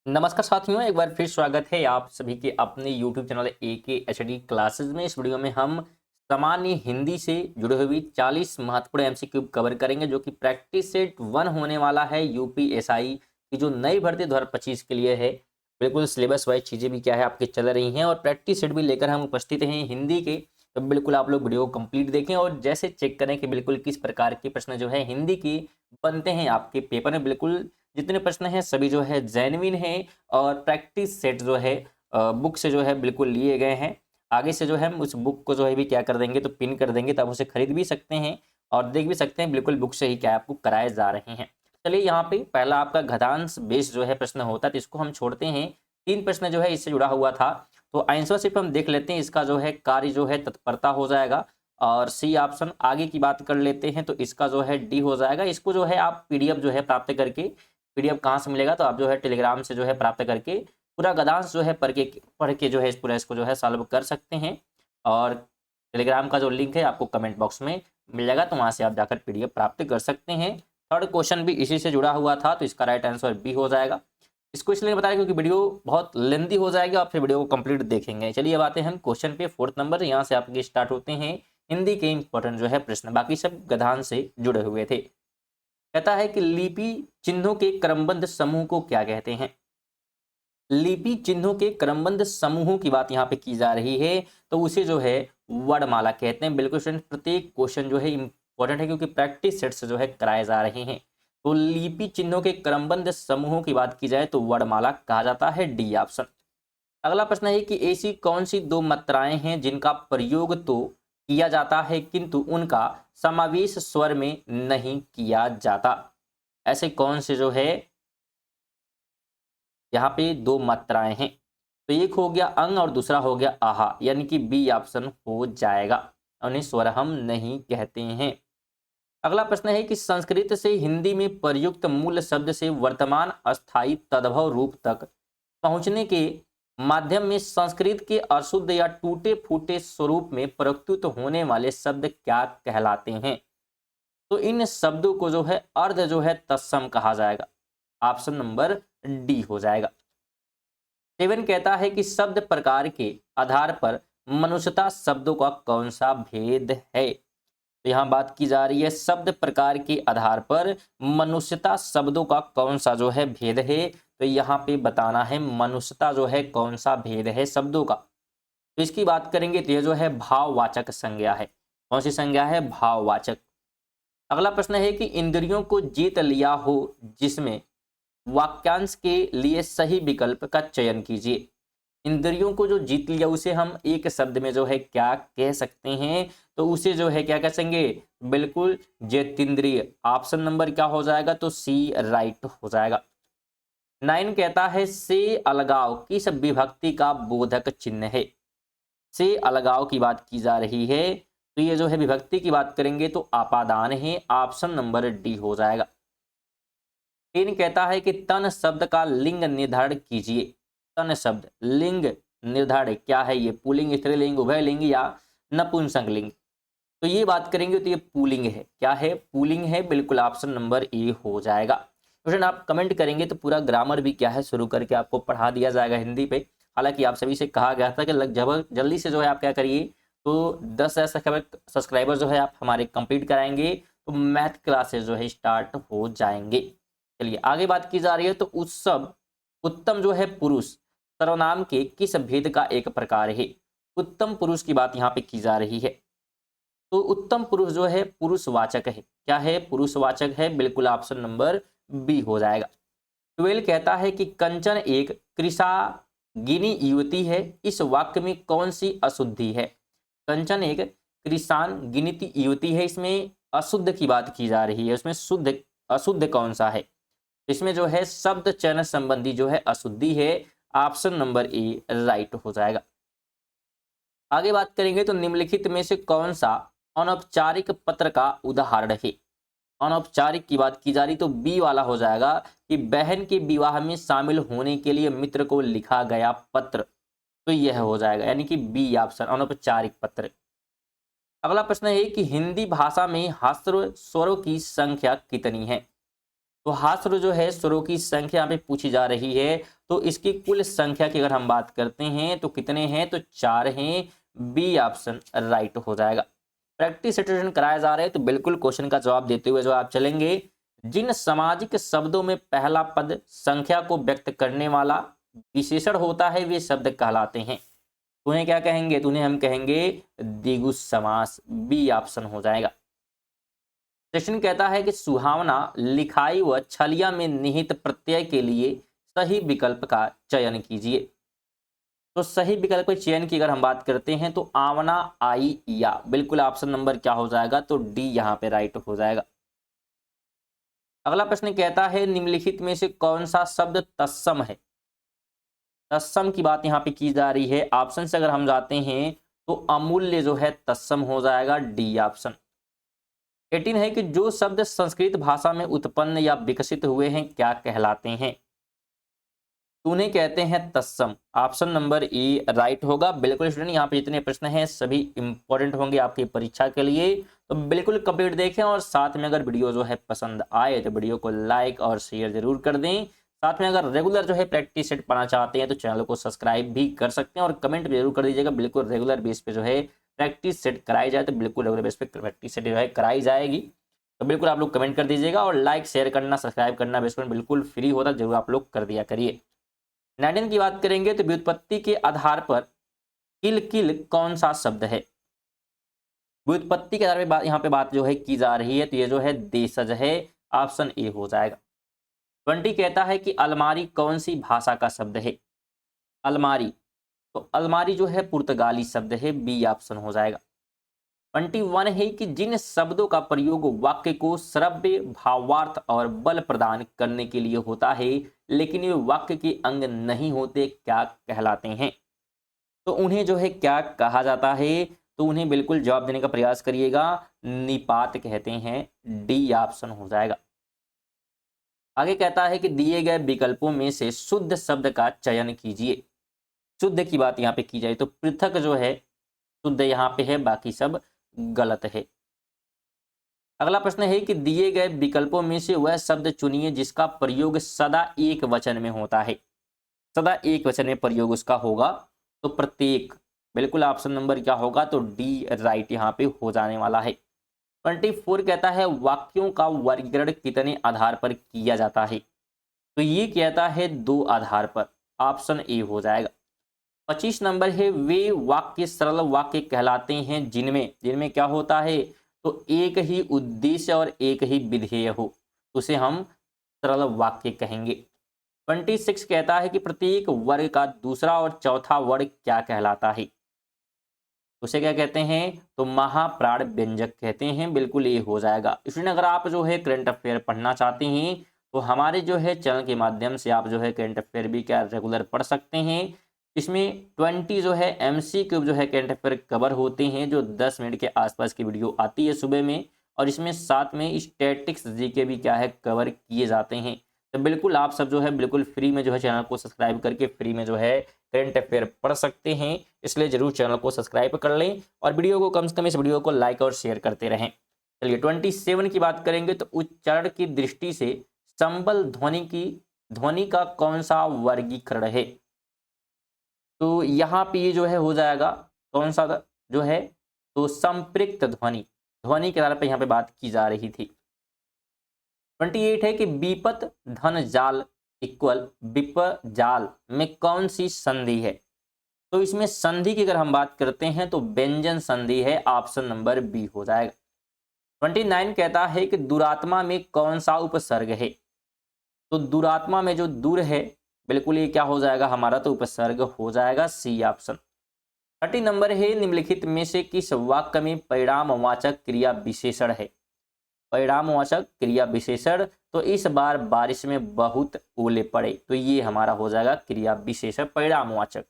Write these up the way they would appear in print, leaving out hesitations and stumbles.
नमस्कार साथियों, एक बार फिर स्वागत है आप सभी के अपने YouTube चैनल AKHD क्लासेस में। इस वीडियो में हम सामान्य हिंदी से जुड़े हुए 40 महत्वपूर्ण एमसीक्यू कवर करेंगे, जो कि प्रैक्टिस सेट 1 होने वाला है यूपीएसआई की जो नई भर्ती 2025 के लिए है। बिल्कुल सिलेबस वाइज चीज़ें भी क्या है आपकी चल रही हैं और प्रैक्टिस सेट भी लेकर हम उपस्थित हैं हिंदी के। तो बिल्कुल आप लोग वीडियो को कंप्लीट देखें और जैसे चेक करें कि बिल्कुल किस प्रकार के प्रश्न जो है हिंदी की बनते हैं आपके पेपर में। बिल्कुल जितने प्रश्न हैं सभी जो है जेन्युइन हैं और प्रैक्टिस सेट जो है बुक से जो है बिल्कुल लिए गए हैं। आगे से जो है हम उस बुक को जो है भी क्या कर देंगे, तो पिन कर देंगे, तब उसे खरीद भी सकते हैं और देख भी सकते हैं बिल्कुल बुक से ही क्या आपको कराए जा रहे हैं। चलिए यहाँ पे पहला आपका घातांश बेस जो है प्रश्न होता है, तो इसको हम छोड़ते हैं। 3 प्रश्न जो है इससे जुड़ा हुआ था, तो आंसर सिर्फ हम देख लेते हैं। इसका जो है कार्य जो है तत्परता हो जाएगा और सी ऑप्शन। आगे की बात कर लेते हैं तो इसका जो है डी हो जाएगा। इसको जो है आप पीडीएफ जो है प्राप्त करके, पीडीएफ कहाँ से मिलेगा, तो आप जो है टेलीग्राम से जो है प्राप्त करके पूरा गदांश जो है पढ़ के जो है इस पूरा इसको जो है सॉल्व कर सकते हैं। और टेलीग्राम का जो लिंक है आपको कमेंट बॉक्स में मिल जाएगा, तो वहाँ से आप जाकर पीडीएफ प्राप्त कर सकते हैं। थर्ड क्वेश्चन भी इसी से जुड़ा हुआ था, तो इसका राइट आंसर बी हो जाएगा। इसको इसलिए बता रहे क्योंकि वीडियो बहुत लेंदी हो जाएगी, आप फिर वीडियो को कंप्लीट देखेंगे। चलिए अब आते हैं हम क्वेश्चन पे। 4th नंबर यहाँ से आपके स्टार्ट होते हैं हिंदी के इंपॉर्टेंट जो है प्रश्न, बाकी सब गधान से जुड़े हुए थे। कहता है कि लिपि चिन्हों के क्रमबद्ध समूह को क्या कहते हैं। लिपि चिन्हों के क्रमबद्ध समूहों की बात यहाँ पे की जा रही है, तो उसे जो है वर्णमाला कहते हैं। बिल्कुल स्टूडेंट, प्रत्येक क्वेश्चन जो है इंपॉर्टेंट है क्योंकि प्रैक्टिस सेट से जो है कराए जा रहे हैं। तो लिपि चिन्हों के क्रमबद्ध समूहों की बात की जाए तो वर्णमाला कहा जाता है, डी ऑप्शन। अगला प्रश्न है कि ऐसी कौन सी 2 मात्राएं हैं जिनका प्रयोग तो किया जाता है किंतु उनका समावेश स्वर में नहीं किया जाता। ऐसे कौन से जो है यहाँ पे 2 मात्राएं हैं, तो एक हो गया अंग और दूसरा हो गया आहा, यानी कि बी ऑप्शन हो जाएगा। उन्हें स्वर हम नहीं कहते हैं। अगला प्रश्न है कि संस्कृत से हिंदी में प्रयुक्त मूल शब्द से वर्तमान अस्थाई तद्भव रूप तक पहुंचने के माध्यम में संस्कृत के अशुद्ध या टूटे फूटे स्वरूप में प्रयुक्त होने वाले शब्द क्या कहलाते हैं। तो इन शब्दों को जो है अर्ध जो है तत्सम कहा जाएगा। ऑप्शन नंबर डी हो जाएगा। 7 कहता है कि शब्द प्रकार के आधार पर मनुष्यता शब्दों का कौन सा भेद है। तो यहाँ बात की जा रही है शब्द प्रकार के आधार पर मनुष्यता शब्दों का कौन सा जो है भेद है। तो यहाँ पे बताना है मनुष्यता जो है कौन सा भेद है शब्दों का। तो इसकी बात करेंगे तो यह जो है भाववाचक संज्ञा है। कौन सी संज्ञा है? भाववाचक। अगला प्रश्न है कि इंद्रियों को जीत लिया हो, जिसमें वाक्यांश के लिए सही विकल्प का चयन कीजिए। इंद्रियों को जो जीत लिया उसे हम एक शब्द में जो है क्या कह सकते हैं, तो उसे जो है क्या कह सकेंगे? बिल्कुल जितेंद्रिय। ऑप्शन नंबर क्या हो जाएगा? तो सी राइट हो जाएगा। 9 कहता है से अलगाव किस विभक्ति का बोधक चिन्ह है। से अलगाव की बात की जा रही है, तो ये जो है विभक्ति की बात करेंगे तो आपादान है। ऑप्शन नंबर डी हो जाएगा। 3 कहता है कि तन शब्द का लिंग निर्धारण कीजिए। तन शब्द लिंग निर्धारण क्या है? ये पुल्लिंग, स्त्रीलिंग, उभयलिंग या नपुंसक लिंग। तो ये बात करेंगे तो ये पुल्लिंग है। क्या है? पुल्लिंग है। बिल्कुल ऑप्शन नंबर ए हो जाएगा। क्वेश्चन आप कमेंट करेंगे तो पूरा ग्रामर भी क्या है शुरू करके आपको पढ़ा दिया जाएगा हिंदी पे। हालांकि आप सभी से कहा गया था कि जल्दी से जो है आप क्या करिए, तो 10,000 सब्सक्राइबर जो है आप हमारे कंप्लीट कराएंगे तो मैथ क्लासेस जो है स्टार्ट हो जाएंगे। चलिए आगे बात की जा रही है। तो उत्सव उत्तम जो है पुरुष सर्वनाम के किस भेद का एक प्रकार है। उत्तम पुरुष की बात यहाँ पे की जा रही है, तो उत्तम पुरुष जो है पुरुषवाचक है। क्या है? पुरुषवाचक है। बिल्कुल ऑप्शन नंबर बी हो जाएगा। 12 कहता है कि कंचन एक कृषागिनी युवती है, इस वाक्य में कौन सी अशुद्धि है। कंचन एक कृषान गिनती युवती है, इसमें अशुद्ध की बात की जा रही है। उसमें शुद्ध अशुद्ध कौन सा है? इसमें जो है शब्द चयन संबंधी जो है अशुद्धि है। ऑप्शन नंबर ए राइट हो जाएगा। आगे बात करेंगे तो निम्नलिखित में से कौन सा अनौपचारिक पत्र का उदाहरण है। अनौपचारिक की बात की जा रही तो बी वाला हो जाएगा कि बहन के विवाह में शामिल होने के लिए मित्र को लिखा गया पत्र। तो यह हो जाएगा, यानी कि बी ऑप्शन अनौपचारिक पत्र। अगला प्रश्न है कि हिंदी भाषा में हास्य स्वरों की संख्या कितनी है। तो हास्य जो है स्वरों की संख्या यहाँ पे पूछी जा रही है। तो इसकी कुल संख्या की अगर हम बात करते हैं तो कितने हैं, तो 4 हैं। बी ऑप्शन राइट हो जाएगा। प्रैक्टिस सिचुएशन कराया जा रहा है तो बिल्कुल क्वेश्चन का जवाब देते हुए जो आप चलेंगे, जिन सामाजिक शब्दों में पहला पद संख्या को व्यक्त करने वाला विशेषण होता है वे शब्द कहलाते हैं। तो उन्हें क्या कहेंगे, तो उन्हें हम कहेंगे द्विगु समास। बी ऑप्शन हो जाएगा। प्रश्न कहता है कि सुहावना, लिखाई व छलिया में निहित प्रत्यय के लिए सही विकल्प का चयन कीजिए। तो सही विकल्प के चयन की अगर हम बात करते हैं तो आवना, आई, या, बिल्कुल ऑप्शन नंबर क्या हो जाएगा, तो डी यहां पे राइट हो जाएगा। अगला प्रश्न कहता है निम्नलिखित में से कौन सा शब्द तत्सम है। तत्सम की बात यहाँ पे की जा रही है। ऑप्शन से अगर हम जाते हैं तो अमूल्य जो है तत्सम हो जाएगा। D option. 18 है कि जो शब्द संस्कृत भाषा में उत्पन्न या विकसित हुए हैं क्या कहलाते हैं। तो उन्हें कहते हैं तत्सम। ऑप्शन नंबर ए राइट होगा। बिल्कुल स्टूडेंट, यहाँ पे जितने प्रश्न हैं सभी इंपॉर्टेंट होंगे आपकी परीक्षा के लिए, तो बिल्कुल कंप्लीट देखें। और साथ में अगर वीडियो जो है पसंद आए तो वीडियो को लाइक और शेयर जरूर कर दें। साथ में अगर रेगुलर जो है प्रैक्टिस सेट पढ़ना चाहते हैं तो चैनल को सब्सक्राइब भी कर सकते हैं और कमेंट भी जरूर कर दीजिएगा। बिल्कुल रेगुलर बेस पे जो है प्रैक्टिस सेट कराई जाए तो बिल्कुल रेगुलर बेस पे प्रैक्टिस सेट जो है कराई जाएगी। तो बिल्कुल आप लोग कमेंट कर दीजिएगा और लाइक शेयर करना, सब्सक्राइब करना बिल्कुल फ्री होता, जरूर आप लोग कर दिया करिए। 19 की बात करेंगे तो व्युत्पत्ति के आधार पर किल किल कौन सा शब्द है। व्युत्पत्ति के आधार पर यहाँ पे बात जो है की जा रही है, तो ये जो है देशज है। ऑप्शन ए हो जाएगा। 20 कहता है कि अलमारी कौन सी भाषा का शब्द है। अलमारी, तो अलमारी जो है पुर्तगाली शब्द है। बी ऑप्शन हो जाएगा। 21 है कि जिन शब्दों का प्रयोग वाक्य को श्रव्य, भावार्थ और बल प्रदान करने के लिए होता है लेकिन वे वाक्य के अंग नहीं होते क्या कहलाते हैं। तो उन्हें जो है क्या कहा जाता है, तो उन्हें बिल्कुल जवाब देने का प्रयास करिएगा। निपात कहते हैं। डी ऑप्शन हो जाएगा। आगे कहता है कि दिए गए विकल्पों में से शुद्ध शब्द का चयन कीजिए। शुद्ध की बात यहाँ पे की जाए तो पृथक जो है शुद्ध यहाँ पे है, बाकी सब गलत है। अगला प्रश्न है कि दिए गए विकल्पों में से वह शब्द चुनिए जिसका प्रयोग सदा एक वचन में होता है। सदा एक वचन में प्रयोग उसका होगा, तो प्रत्येक, बिल्कुल ऑप्शन नंबर क्या होगा, तो डी राइट यहाँ पे हो जाने वाला है। 24 कहता है वाक्यों का वर्गीकरण कितने आधार पर किया जाता है। तो ये कहता है 2 आधार पर। ऑप्शन ए हो जाएगा। 25 नंबर है वे वाक्य सरल वाक्य कहलाते हैं जिनमें क्या होता है, तो एक ही उद्देश्य और एक ही विधेय हो, उसे हम सरल वाक्य कहेंगे। 26 कहता है कि प्रत्येक वर्ग का दूसरा और चौथा वर्ग क्या कहलाता है। उसे क्या कहते हैं, तो महाप्राण व्यंजक कहते हैं। बिल्कुल ये हो जाएगा। स्टूडेंट, अगर आप जो है करंट अफेयर पढ़ना चाहते हैं तो हमारे जो है चैनल के माध्यम से आप जो है करंट अफेयर भी क्या रेगुलर पढ़ सकते हैं। इसमें 20 जो है MCQ जो है करंट अफेयर कवर होते हैं, जो 10 मिनट के आसपास की वीडियो आती है सुबह में, और इसमें साथ में स्टैटिक्स जीके भी क्या है कवर किए जाते हैं। तो बिल्कुल आप सब जो है बिल्कुल फ्री में जो है चैनल को सब्सक्राइब करके फ्री में जो है करंट अफेयर पढ़ सकते हैं। इसलिए जरूर चैनल को सब्सक्राइब कर लें और वीडियो को कम से कम इस वीडियो को लाइक और शेयर करते रहें। चलिए 27 की बात करेंगे तो उच्चारण की दृष्टि से संबल ध्वनि का कौन सा वर्गीकरण है। तो यहाँ पे ये जो है हो जाएगा कौन सा जो है, तो संपृक्त ध्वनि के आधार पर यहाँ पे बात की जा रही थी। 28 है कि विपत धन जाल इक्वल विपजाल में कौन सी संधि है। तो इसमें संधि की अगर हम बात करते हैं तो व्यंजन संधि है। ऑप्शन नंबर बी हो जाएगा। 29 कहता है कि दुरात्मा में कौन सा उपसर्ग है। तो दुरात्मा में जो दूर है, बिल्कुल ये क्या हो जाएगा हमारा, तो उपसर्ग हो जाएगा। C option. 30 नंबर है निम्नलिखित में से किस वाक्य में परिणामवाचक क्रिया विशेषण है। परिणामवाचक क्रिया विशेषण, तो इस बार बारिश में बहुत ओले पड़े, तो ये हमारा हो जाएगा क्रिया विशेषण परिणामवाचक।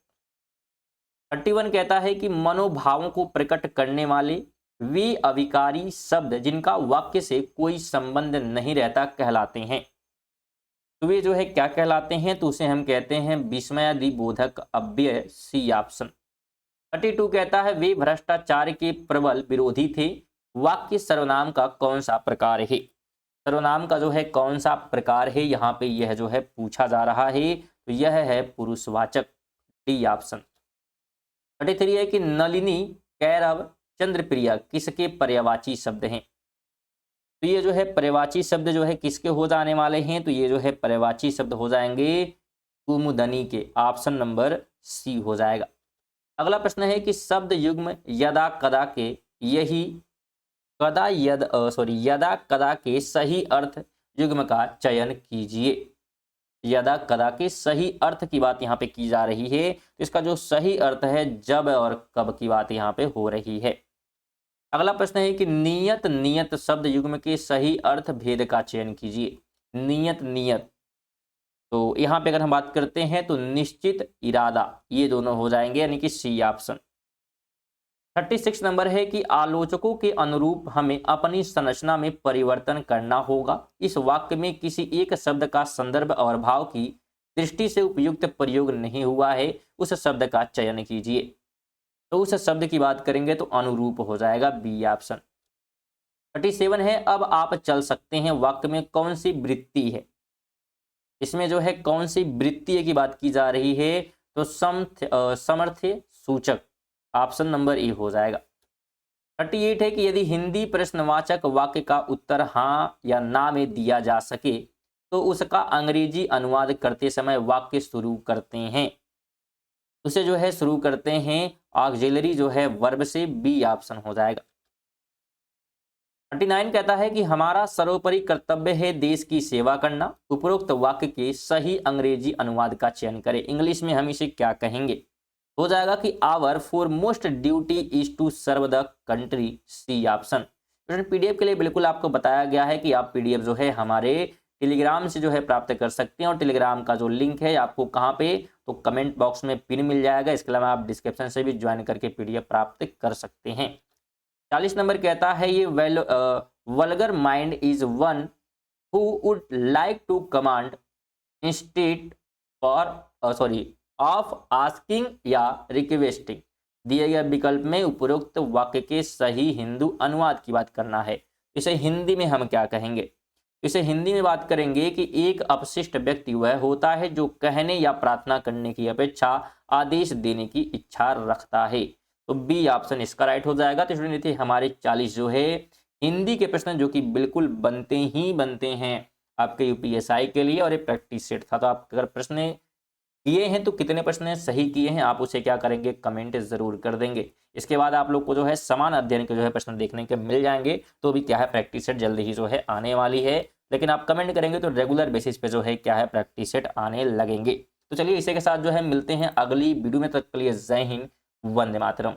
31 कहता है कि मनोभावों को प्रकट करने वाले वे अविकारी शब्द जिनका वाक्य से कोई संबंध नहीं रहता कहलाते हैं। तो वे जो है क्या कहलाते हैं, तो उसे हम कहते हैं विस्मयादिबोधक अव्यय। C option. 32 कहता है वे भ्रष्टाचार के प्रबल विरोधी थे। वाक्य सर्वनाम का कौन सा प्रकार है। सर्वनाम का जो है कौन सा प्रकार है, यहाँ पे यह जो है पूछा जा रहा है। तो यह है पुरुषवाचक, डी ऑप्शन। 33 है कि नलिनी, कैरव, चंद्रप्रिया किसके पर्यायवाची शब्द हैं? तो ये जो है पर्यायवाची शब्द जो है किसके हो जाने वाले हैं? तो ये जो है पर्यायवाची शब्द हो जाएंगे कुमुदनी के, ऑप्शन नंबर सी हो जाएगा। अगला प्रश्न है कि शब्द युग्म यदा कदा के यही यदा कदा के सही अर्थ युग्म का चयन कीजिए। यदा कदा के सही अर्थ की बात यहाँ पे की जा रही है, तो इसका जो सही अर्थ है जब और कब की बात यहाँ पे हो रही है। अगला प्रश्न है कि नियत नियत शब्द युग्म के सही अर्थ भेद का चयन कीजिए। नियत नियत, तो यहाँ पे अगर हम बात करते हैं तो निश्चित, इरादा, ये दोनों हो जाएंगे, यानी कि सी ऑप्शन। 36 नंबर है कि आलोचकों के अनुरूप हमें अपनी संरचना में परिवर्तन करना होगा। इस वाक्य में किसी एक शब्द का संदर्भ और भाव की दृष्टि से उपयुक्त प्रयोग नहीं हुआ है, उस शब्द का चयन कीजिए। तो उस शब्द की बात करेंगे तो अनुरूप हो जाएगा, बी ऑप्शन। 37 है अब आप चल सकते हैं, वाक्य में कौन सी वृत्ति है? इसमें जो है कौन सी वृत्ति की बात की जा रही है? तो समर्थ्य सूचक, ऑप्शन नंबर ए हो जाएगा। 38 है कि यदि हिंदी प्रश्नवाचक वाक्य का उत्तर हाँ या ना में दिया जा सके तो उसका अंग्रेजी अनुवाद करते समय वाक्य शुरू करते हैं, उसे जो है शुरू करते हैं ऑक्सिलरी जो है वर्ब से, बी ऑप्शन हो जाएगा। 39 कहता है कि हमारा सर्वोपरि कर्तव्य है देश की सेवा करना। उपरोक्त वाक्य के सही अंग्रेजी अनुवाद का चयन करें। इंग्लिश में हम इसे क्या कहेंगे? हो जाएगा कि our foremost duty is to serve the country, C option. PDF के लिए बिल्कुल आपको बताया गया है कि आप पीडीएफ जो है हमारे टेलीग्राम से जो है प्राप्त कर सकते हैं, और टेलीग्राम का जो लिंक है आपको कहाँ पे, तो कमेंट बॉक्स में पिन मिल जाएगा। इसके अलावा आप डिस्क्रिप्शन से भी ज्वाइन करके पीडीएफ प्राप्त कर सकते हैं। 40 नंबर कहता है ये vulgar mind is one who would like to command instead of asking या रिक्वेस्टिंग। दिए गए विकल्प में उपरोक्त वाक्य के सही हिंदू अनुवाद की बात करना है। इसे हिंदी में हम क्या कहेंगे? इसे हिंदी में बात करेंगे कि एक अपशिष्ट व्यक्ति वह होता है जो कहने या प्रार्थना करने की अपेक्षा आदेश देने की इच्छा रखता है। तो बी ऑप्शन इसका राइट हो जाएगा। तो स्टूडेंट थे हमारे 40 जो है हिंदी के प्रश्न जो कि बिल्कुल बनते ही बनते हैं आपके यूपीएसआई के लिए, और ये प्रैक्टिस सेट था। तो आप अगर प्रश्न किए हैं तो कितने प्रश्न सही किए हैं आप उसे क्या करेंगे, कमेंट जरूर कर देंगे। इसके बाद आप लोग को जो है समान अध्ययन के जो है प्रश्न देखने के मिल जाएंगे। तो भी क्या है प्रैक्टिस सेट जल्दी ही जो है आने वाली है, लेकिन आप कमेंट करेंगे तो रेगुलर बेसिस पे जो है क्या है प्रैक्टिस सेट आने लगेंगे। तो चलिए इसी के साथ जो है मिलते हैं अगली वीडियो में, तक के लिए जय हिंद, वंदे मातरम।